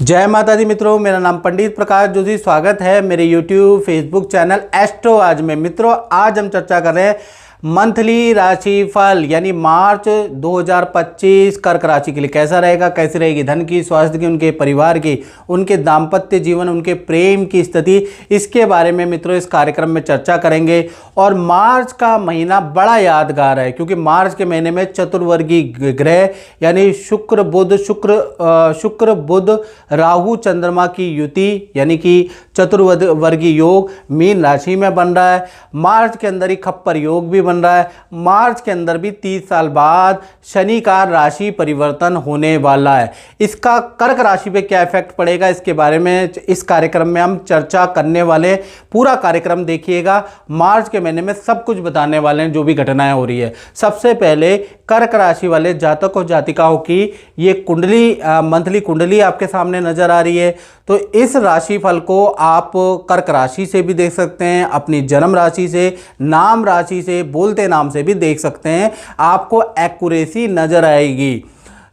जय माता दी मित्रों, मेरा नाम पंडित प्रकाश जोशी। स्वागत है मेरे यूट्यूब फेसबुक चैनल एस्ट्रो आज में। मित्रों, आज हम चर्चा कर रहे हैं मंथली राशिफल यानी मार्च 2025 कर्क राशि के लिए कैसा रहेगा, कैसी रहेगी धन की, स्वास्थ्य की, उनके परिवार की, उनके दाम्पत्य जीवन, उनके प्रेम की स्थिति, इसके बारे में मित्रों इस कार्यक्रम में चर्चा करेंगे। और मार्च का महीना बड़ा यादगार है क्योंकि मार्च के महीने में चतुर्वर्गीय ग्रह यानी शुक्र बुध राहु चंद्रमा की युति यानी कि चतुर्वर्गीय योग मीन राशि में बन रहा है। मार्च के अंदर ही खप्पर योग भी बन रहा है। मार्च के अंदर भी 30 साल बाद शनि का राशि परिवर्तन होने वाला है। इसका कर्क राशि पे क्या इफेक्ट पड़ेगा, इसके बारे में इस कार्यक्रम में हम चर्चा करने वाले। पूरा कार्यक्रम देखिएगा, मार्च के महीने में सब कुछ बताने वाले हैं जो भी घटनाएं हो रही है। सबसे पहले कर्क राशि वाले जातक और जातिकाओं की ये कुंडली, मंथली कुंडली आपके सामने नजर आ रही है। तो इस राशिफल को आप कर्क राशि से भी देख सकते हैं, अपनी जन्म राशि से, नाम राशि से, बोलते नाम से भी देख सकते हैं। आपको एक्यूरेसी नजर आएगी।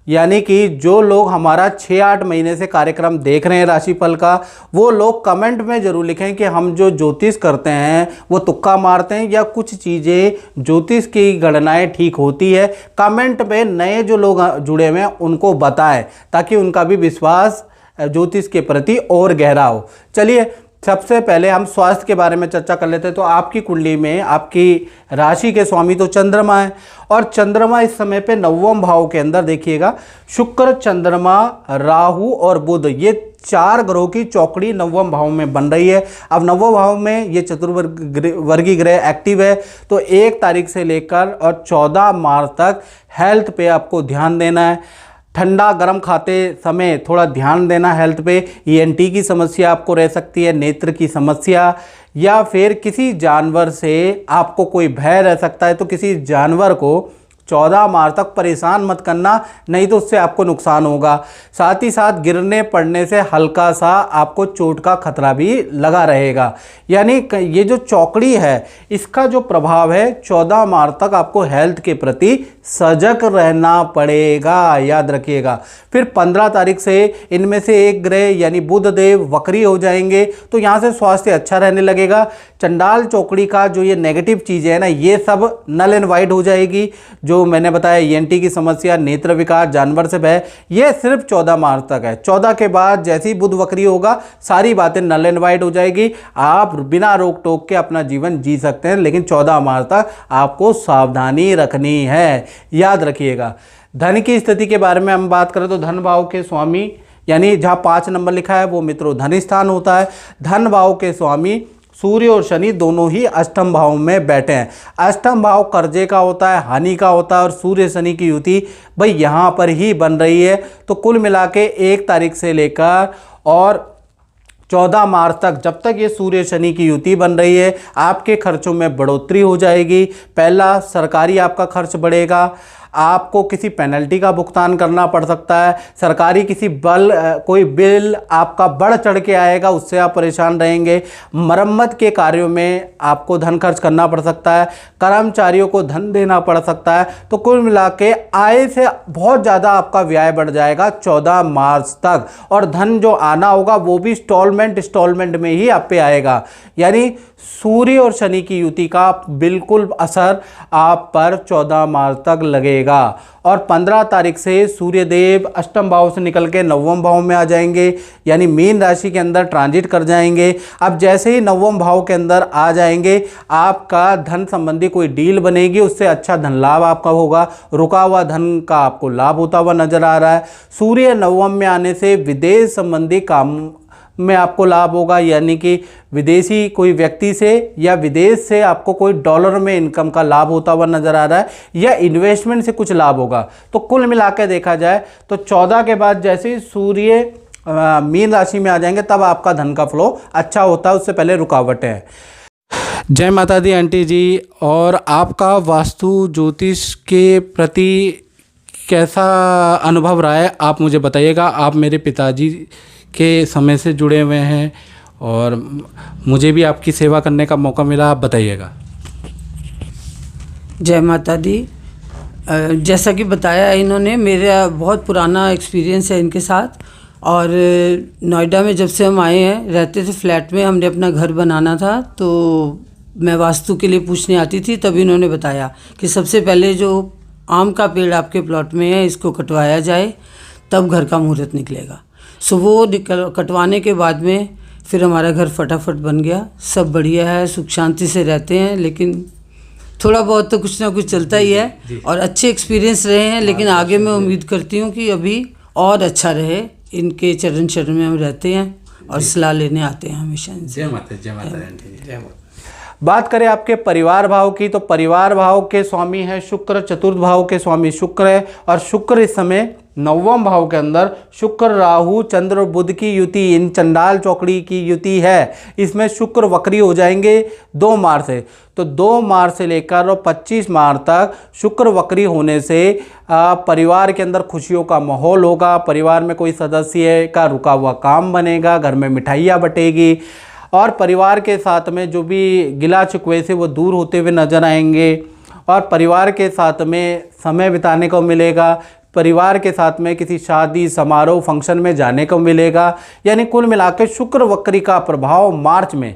यानी कि जो लोग हमारा 6-8 महीने से कार्यक्रम देख रहे हैं राशिफल का, वो लोग कमेंट में जरूर लिखें कि हम जो ज्योतिष करते हैं वो तुक्का मारते हैं या कुछ चीज़ें ज्योतिष की गणनाएं ठीक होती है। कमेंट में नए जो लोग जुड़े हुए हैं उनको बताएं ताकि उनका भी विश्वास ज्योतिष के प्रति और गहरा हो। चलिए, सबसे पहले हम स्वास्थ्य के बारे में चर्चा कर लेते हैं। तो आपकी कुंडली में आपकी राशि के स्वामी तो चंद्रमा है और चंद्रमा इस समय पे 9वें भाव के अंदर देखिएगा, शुक्र, चंद्रमा, राहु और बुध, ये 4 ग्रहों की चौकड़ी 9वें भाव में बन रही है। अब 9वें भाव में ये चतुर्वर्गीय ग्रह एक्टिव है। तो 1 तारीख से लेकर और 14 मार्च तक हेल्थ पे आपको ध्यान देना है। ठंडा गर्म खाते समय थोड़ा ध्यान देना हेल्थ पे। ईएनटी की समस्या आपको रह सकती है, नेत्र की समस्या, या फिर किसी जानवर से आपको कोई भय रह सकता है। तो किसी जानवर को 14 मार्च तक परेशान मत करना, नहीं तो उससे आपको नुकसान होगा। साथ ही साथ गिरने पड़ने से हल्का सा आपको चोट का खतरा भी लगा रहेगा। यानी ये जो चौकड़ी है इसका जो प्रभाव है 14 मार्च तक आपको हेल्थ के प्रति सजग रहना पड़ेगा, याद रखिएगा। फिर 15 तारीख से इनमें से एक ग्रह यानी बुध देव वक्री हो जाएंगे, तो यहाँ से स्वास्थ्य अच्छा रहने लगेगा। चंडाल चौकड़ी का जो ये नेगेटिव चीज़ें है ना, ये सब नल एंड वाइड हो जाएगी। जो मैंने बताया ईएनटी की समस्या, नेत्र विकार, जानवर से भय, ये सिर्फ 14 मार्च तक है। 14 के बाद जैसे ही बुध वक्री होगा सारी बातें नल एंड वाइड हो जाएगी। आप बिना रोक टोक के अपना जीवन जी सकते हैं, लेकिन 14 मार्च तक आपको सावधानी रखनी है, याद रखिएगा। धन की स्थिति के बारे में हम बात करें तो धन भाव के स्वामी यानी जहाँ 5 नंबर लिखा है वो मित्रों धन स्थान होता है। धन भाव के स्वामी सूर्य और शनि दोनों ही अष्टम भाव में बैठे हैं। अष्टम भाव कर्जे का होता है, हानि का होता है, और सूर्य शनि की युति भाई यहाँ पर ही बन रही है। तो कुल मिला के 1 तारीख से लेकर और 14 मार्च तक, जब तक ये सूर्य शनि की युति बन रही है, आपके खर्चों में बढ़ोतरी हो जाएगी। पहला, सरकारी आपका खर्च बढ़ेगा, आपको किसी पेनल्टी का भुगतान करना पड़ सकता है, सरकारी किसी कोई बिल आपका बढ़ चढ़ के आएगा, उससे आप परेशान रहेंगे। मरम्मत के कार्यों में आपको धन खर्च करना पड़ सकता है, कर्मचारियों को धन देना पड़ सकता है। तो कुल मिला के आय से बहुत ज़्यादा आपका व्यय बढ़ जाएगा 14 मार्च तक, और धन जो आना होगा वो भी इंस्टॉलमेंट में ही आप पे आएगा। यानी सूर्य और शनि की युति का बिल्कुल असर आप पर 14 मार्च तक लगेगा। और 15 तारीख से सूर्य देव अष्टम भाव से निकल के 9वें भाव में आ जाएंगे, यानी मीन राशि के अंदर ट्रांजिट कर जाएंगे। अब जैसे ही 9वें भाव के अंदर आ जाएंगे, आपका धन संबंधी कोई डील बनेगी, उससे अच्छा धन लाभ आपका होगा। रुका हुआ धन का आपको लाभ होता हुआ नजर आ रहा है। सूर्य 9वें में आने से विदेश संबंधी काम में आपको लाभ होगा, यानी कि विदेशी कोई व्यक्ति से या विदेश से आपको कोई डॉलर में इनकम का लाभ होता हुआ नजर आ रहा है, या इन्वेस्टमेंट से कुछ लाभ होगा। तो कुल मिलाकर देखा जाए तो 14 के बाद जैसे ही सूर्य मीन राशि में आ जाएंगे तब आपका धन का फ्लो अच्छा होता है, उससे पहले रुकावटें हैं। जय माता दी आंटी जी। और आपका वास्तु ज्योतिष के प्रति कैसा अनुभव रहा है आप मुझे बताइएगा। आप मेरे पिताजी के समय से जुड़े हुए हैं और मुझे भी आपकी सेवा करने का मौका मिला, आप बताइएगा। जय माता दी। जैसा कि बताया इन्होंने, मेरा बहुत पुराना एक्सपीरियंस है इनके साथ और नोएडा में जब से हम आए हैं, रहते थे फ्लैट में, हमने अपना घर बनाना था, तो मैं वास्तु के लिए पूछने आती थी, तभी इन्होंने बताया कि सबसे पहले जो आम का पेड़ आपके प्लॉट में है इसको कटवाया जाए, तब घर का मुहूर्त निकलेगा। सो वो कटवाने के बाद में फिर हमारा घर फटाफट बन गया, सब बढ़िया है, सुख शांति से रहते हैं। लेकिन थोड़ा बहुत तो कुछ ना कुछ चलता ही है और अच्छे एक्सपीरियंस रहे हैं, लेकिन आगे मैं उम्मीद करती हूँ कि अभी और अच्छा रहे। इनके चरण शरण में हम रहते हैं और सलाह लेने आते हैं हमेशा इनसे। जय माता, जय माता, जय माता। बात करें आपके परिवार भाव की, तो परिवार भाव के स्वामी है शुक्र, चतुर्थ भाव के स्वामी शुक्र है, और शुक्र इस समय नवम भाव के अंदर शुक्र राहु चंद्र और बुध की युति, इन चंडाल चौकड़ी की युति है। इसमें शुक्र वक्री हो जाएंगे 2 मार्च से, तो 2 मार्च से लेकर और 25 मार्च तक शुक्र वक्री होने से परिवार के अंदर खुशियों का माहौल होगा। परिवार में कोई सदस्य का रुका हुआ काम बनेगा, घर में मिठाइयाँ बटेगी, और परिवार के साथ में जो भी गिला शिकवे से वो दूर होते हुए नजर आएंगे, और परिवार के साथ में समय बिताने को मिलेगा। परिवार के साथ में किसी शादी समारोह फंक्शन में जाने को मिलेगा। यानी कुल मिलाकर शुक्र वक्री का प्रभाव मार्च में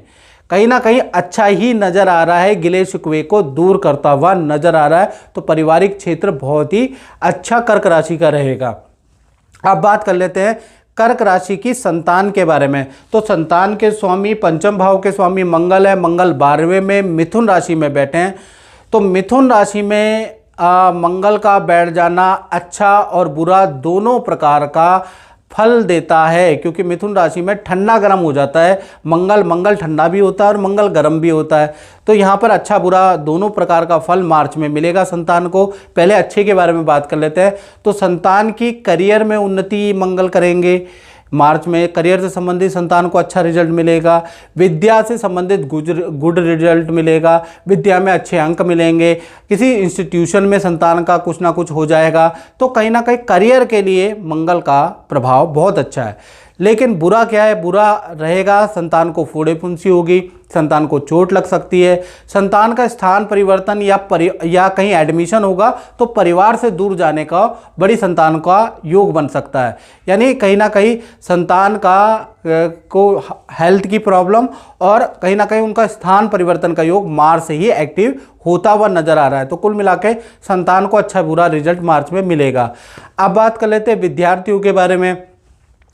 कहीं ना कहीं अच्छा ही नज़र आ रहा है, गिले शिकवे को दूर करता हुआ नज़र आ रहा है। तो पारिवारिक क्षेत्र बहुत ही अच्छा कर्क राशि का रहेगा। अब बात कर लेते हैं कर्क राशि की संतान के बारे में। तो संतान के स्वामी पंचम भाव के स्वामी मंगल है। मंगल 12वें में मिथुन राशि में बैठे हैं। तो मिथुन राशि में मंगल का बैठ जाना अच्छा और बुरा दोनों प्रकार का फल देता है, क्योंकि मिथुन राशि में ठंडा गर्म हो जाता है। मंगल ठंडा भी होता है और मंगल गर्म भी होता है। तो यहाँ पर अच्छा बुरा दोनों प्रकार का फल मार्च में मिलेगा संतान को। पहले अच्छे के बारे में बात कर लेते हैं। तो संतान की करियर में उन्नति मंगल करेंगे। मार्च में करियर से संबंधित संतान को अच्छा रिजल्ट मिलेगा। विद्या से संबंधित गुड रिजल्ट मिलेगा। विद्या में अच्छे अंक मिलेंगे। किसी इंस्टीट्यूशन में संतान का कुछ ना कुछ हो जाएगा। तो कहीं ना कहीं करियर के लिए मंगल का प्रभाव बहुत अच्छा है। लेकिन बुरा क्या है? बुरा रहेगा, संतान को फोड़े फुंसी होगी, संतान को चोट लग सकती है, संतान का स्थान परिवर्तन या कहीं एडमिशन होगा तो परिवार से दूर जाने का बड़ी संतान का योग बन सकता है। यानी कहीं ना कहीं संतान को हेल्थ की प्रॉब्लम और कहीं ना कहीं उनका स्थान परिवर्तन का योग मार्च से ही एक्टिव होता हुआ नजर आ रहा है। तो कुल मिलाकर संतान को अच्छा बुरा रिजल्ट मार्च में मिलेगा। अब बात कर लेते हैं विद्यार्थियों के बारे में,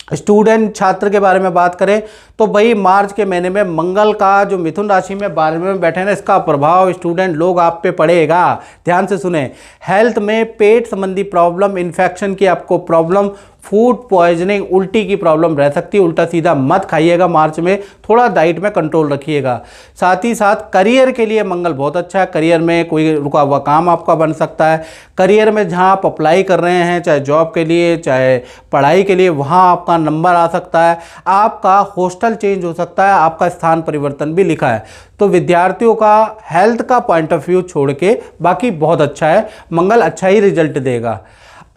स्टूडेंट छात्र के बारे में बात करें तो भाई मार्च के महीने में मंगल का जो मिथुन राशि में 12वें में बैठे ना, इसका प्रभाव स्टूडेंट लोग आप पे पड़ेगा। ध्यान से सुने। हेल्थ में पेट संबंधी प्रॉब्लम, इन्फेक्शन की आपको प्रॉब्लम, फूड पॉइजनिंग, उल्टी की प्रॉब्लम रह सकती है। उल्टा सीधा मत खाइएगा मार्च में, थोड़ा डाइट में कंट्रोल रखिएगा। साथ ही साथ करियर के लिए मंगल बहुत अच्छा है। करियर में कोई रुका हुआ काम आपका बन सकता है। करियर में जहां आप अप्लाई कर रहे हैं, चाहे जॉब के लिए चाहे पढ़ाई के लिए, वहां आपका नंबर आ सकता है। आपका हॉस्टल चेंज हो सकता है, आपका स्थान परिवर्तन भी लिखा है। तो विद्यार्थियों का हेल्थ का पॉइंट ऑफ व्यू छोड़ के बाकी बहुत अच्छा है। मंगल अच्छा ही रिजल्ट देगा।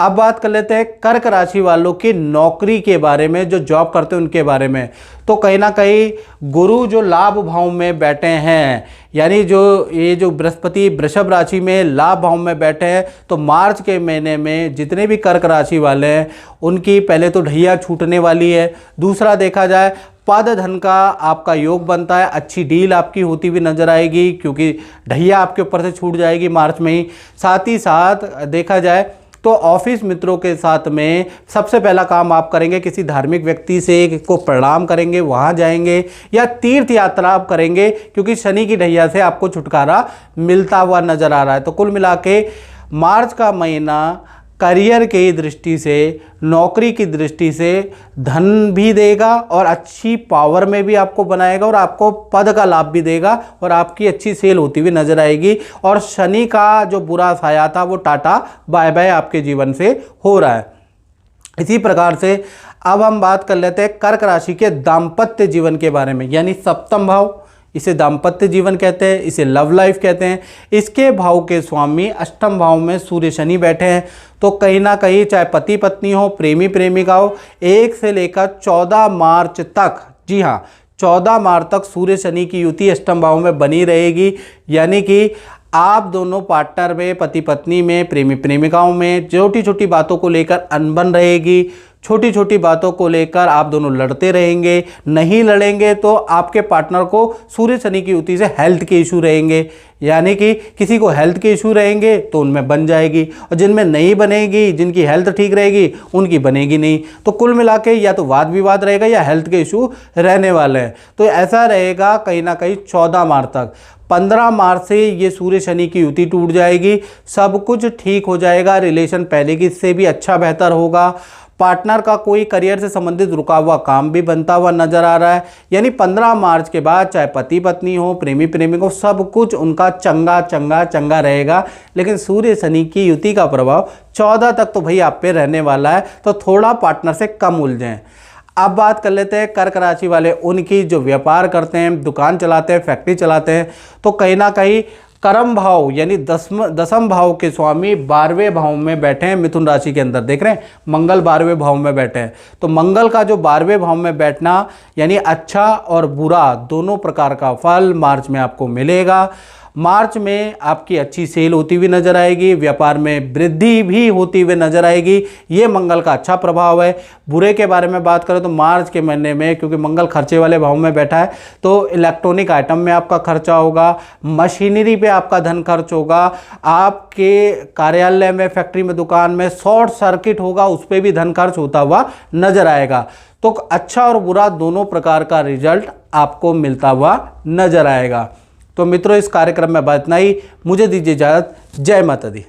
अब बात कर लेते हैं कर्क राशि वालों की नौकरी के बारे में, जो जॉब करते हैं उनके बारे में। तो कहीं ना कहीं गुरु जो लाभ भाव में बैठे हैं, यानी जो बृहस्पति वृषभ राशि में लाभ भाव में बैठे हैं, तो मार्च के महीने में जितने भी कर्क राशि वाले हैं उनकी पहले तो ढैया छूटने वाली है। दूसरा देखा जाए पद धन का आपका योग बनता है, अच्छी डील आपकी होती हुई नजर आएगी, क्योंकि ढैया आपके ऊपर से छूट जाएगी मार्च में ही। साथ ही साथ देखा जाए तो ऑफिस मित्रों के साथ में सबसे पहला काम आप करेंगे, किसी धार्मिक व्यक्ति से को प्रणाम करेंगे, वहाँ जाएंगे, या तीर्थ यात्रा आप करेंगे, क्योंकि शनि की ढैया से आपको छुटकारा मिलता हुआ नजर आ रहा है। तो कुल मिला के मार्च का महीना करियर की दृष्टि से, नौकरी की दृष्टि से धन भी देगा और अच्छी पावर में भी आपको बनाएगा और आपको पद का लाभ भी देगा और आपकी अच्छी सेल होती हुई नजर आएगी। और शनि का जो बुरा साया था वो टाटा बाय बाय आपके जीवन से हो रहा है। इसी प्रकार से अब हम बात कर लेते हैं कर्क राशि के दाम्पत्य जीवन के बारे में, यानी सप्तम भाव, इसे दाम्पत्य जीवन कहते हैं, इसे लव लाइफ कहते हैं। इसके भाव के स्वामी अष्टम भाव में सूर्य शनि बैठे हैं। तो कहीं ना कहीं चाहे पति पत्नी हो, प्रेमी प्रेमिका हो, 1 से लेकर 14 मार्च तक, जी हाँ 14 मार्च तक सूर्य शनि की युति अष्टम भाव में बनी रहेगी। यानी कि आप दोनों पार्टनर में, पति पत्नी में, प्रेमी प्रेमिकाओं में छोटी छोटी बातों को लेकर अनबन रहेगी, छोटी छोटी बातों को लेकर आप दोनों लड़ते रहेंगे, नहीं लड़ेंगे तो आपके पार्टनर को सूर्य शनि की युति से हेल्थ के इशू रहेंगे, यानी कि किसी को हेल्थ के इशू रहेंगे तो उनमें बन जाएगी, और जिनमें नहीं बनेगी, जिनकी हेल्थ ठीक रहेगी उनकी बनेगी नहीं। तो कुल मिला के या तो वाद विवाद रहेगा या हेल्थ के इशू रहने वाले हैं। तो ऐसा रहेगा कहीं ना कहीं 14 मार्च तक। 15 मार्च से ये सूर्य शनि की युति टूट जाएगी, सब कुछ ठीक हो जाएगा, रिलेशन पहले की से भी अच्छा बेहतर होगा। पार्टनर का कोई करियर से संबंधित रुका हुआ काम भी बनता हुआ नजर आ रहा है। यानी 15 मार्च के बाद चाहे पति पत्नी हो, प्रेमी प्रेमिक हो, सब कुछ उनका चंगा चंगा चंगा रहेगा। लेकिन सूर्य शनि की युति का प्रभाव 14 तक तो भाई आप पे रहने वाला है, तो थोड़ा पार्टनर से कम उलझें। अब बात कर लेते हैं कर्क राशि वाले, उनकी जो व्यापार करते हैं, दुकान चलाते हैं, फैक्ट्री चलाते हैं, तो कहीं ना कहीं कर्म भाव यानी दसम भाव के स्वामी 12वें भाव में बैठे हैं मिथुन राशि के अंदर। देख रहे हैं मंगल 12वें भाव में बैठे हैं, तो मंगल का जो 12वें भाव में बैठना यानी अच्छा और बुरा दोनों प्रकार का फल मार्च में आपको मिलेगा। मार्च में आपकी अच्छी सेल होती हुई नजर आएगी, व्यापार में वृद्धि भी होती हुई नजर आएगी, ये मंगल का अच्छा प्रभाव है। बुरे के बारे में बात करें तो मार्च के महीने में क्योंकि मंगल खर्चे वाले भाव में बैठा है, तो इलेक्ट्रॉनिक आइटम में आपका खर्चा होगा, मशीनरी पे आपका धन खर्च होगा, आपके कार्यालय में, फैक्ट्री में, दुकान में शॉर्ट सर्किट होगा, उस पर भी धन खर्च होता हुआ नजर आएगा। तो अच्छा और बुरा दोनों प्रकार का रिजल्ट आपको मिलता हुआ नजर आएगा। तो मित्रों, इस कार्यक्रम में बात इतना ही। मुझे दीजिए इजाजत। जय माता दी।